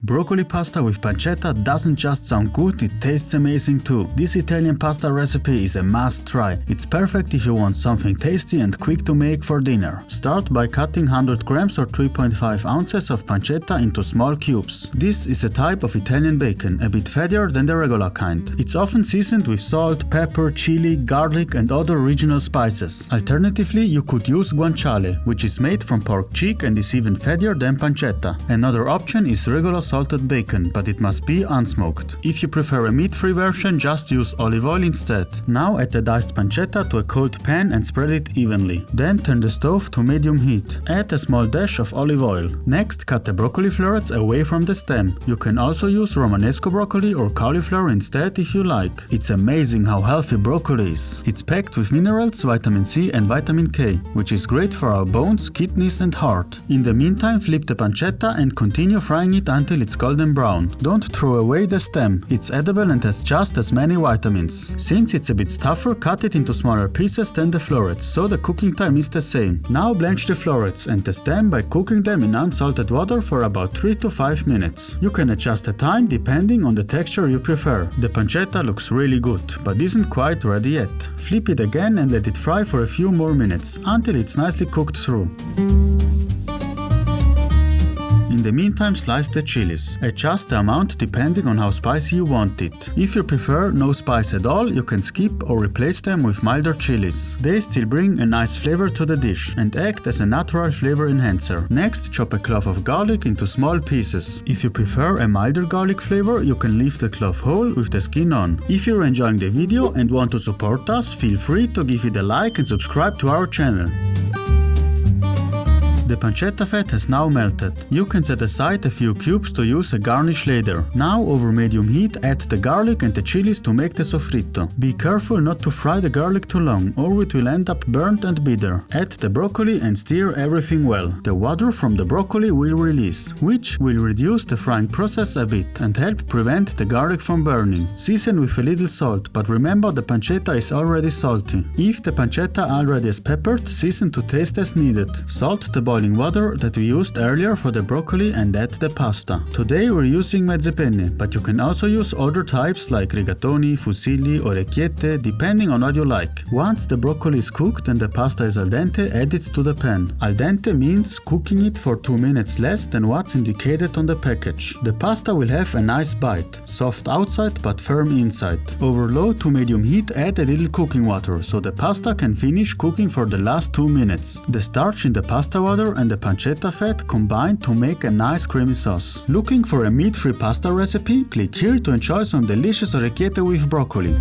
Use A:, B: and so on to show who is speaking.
A: Broccoli pasta with pancetta doesn't just sound good, it tastes amazing too. This Italian pasta recipe is a must try. It's perfect if you want something tasty and quick to make for dinner. Start by cutting 100 grams or 3.5 ounces of pancetta into small cubes. This is a type of Italian bacon, a bit fattier than the regular kind. It's often seasoned with salt, pepper, chili, garlic and other regional spices. Alternatively, you could use guanciale, which is made from pork cheek and is even fattier than pancetta. Another option is regular salted bacon, but it must be unsmoked. If you prefer a meat-free version, just use olive oil instead. Now add the diced pancetta to a cold pan and spread it evenly. Then turn the stove to medium heat. Add a small dash of olive oil. Next, cut the broccoli florets away from the stem. You can also use Romanesco broccoli or cauliflower instead if you like. It's amazing how healthy broccoli is. It's packed with minerals, vitamin C and vitamin K, which is great for our bones, kidneys and heart. In the meantime, flip the pancetta and continue frying it until it's golden brown. Don't throw away the stem. It's edible and has just as many vitamins. Since it's a bit tougher, cut it into smaller pieces than the florets, so the cooking time is the same. Now blanch the florets and the stem by cooking them in unsalted water for about 3 to 5 minutes. You can adjust the time depending on the texture you prefer. The pancetta looks really good, but isn't quite ready yet. Flip it again and let it fry for a few more minutes, until it's nicely cooked through. In the meantime, slice the chilies. Adjust the amount depending on how spicy you want it. If you prefer no spice at all, you can skip or replace them with milder chilies. They still bring a nice flavor to the dish and act as a natural flavor enhancer. Next, chop a clove of garlic into small pieces. If you prefer a milder garlic flavor, you can leave the clove whole with the skin on. If you're enjoying the video and want to support us, feel free to give it a like and subscribe to our channel. The pancetta fat has now melted. You can set aside a few cubes to use a garnish later. Now over medium heat add the garlic and the chilies to make the sofrito. Be careful not to fry the garlic too long or it will end up burnt and bitter. Add the broccoli and stir everything well. The water from the broccoli will release, which will reduce the frying process a bit and help prevent the garlic from burning. Season with a little salt, but remember the pancetta is already salty. If the pancetta already is peppered, season to taste as needed. Salt the boiling water that we used earlier for the broccoli and add the pasta. Today we're using mezzepenne, but you can also use other types like rigatoni, fusilli, orecchiette, depending on what you like. Once the broccoli is cooked and the pasta is al dente, add it to the pan. Al dente means cooking it for 2 minutes less than what's indicated on the package. The pasta will have a nice bite, soft outside but firm inside. Over low to medium heat add a little cooking water so the pasta can finish cooking for the last 2 minutes. The starch in the pasta water and the pancetta fat combine to make a nice creamy sauce. Looking for a meat-free pasta recipe? Click here to enjoy some delicious orecchiette with broccoli.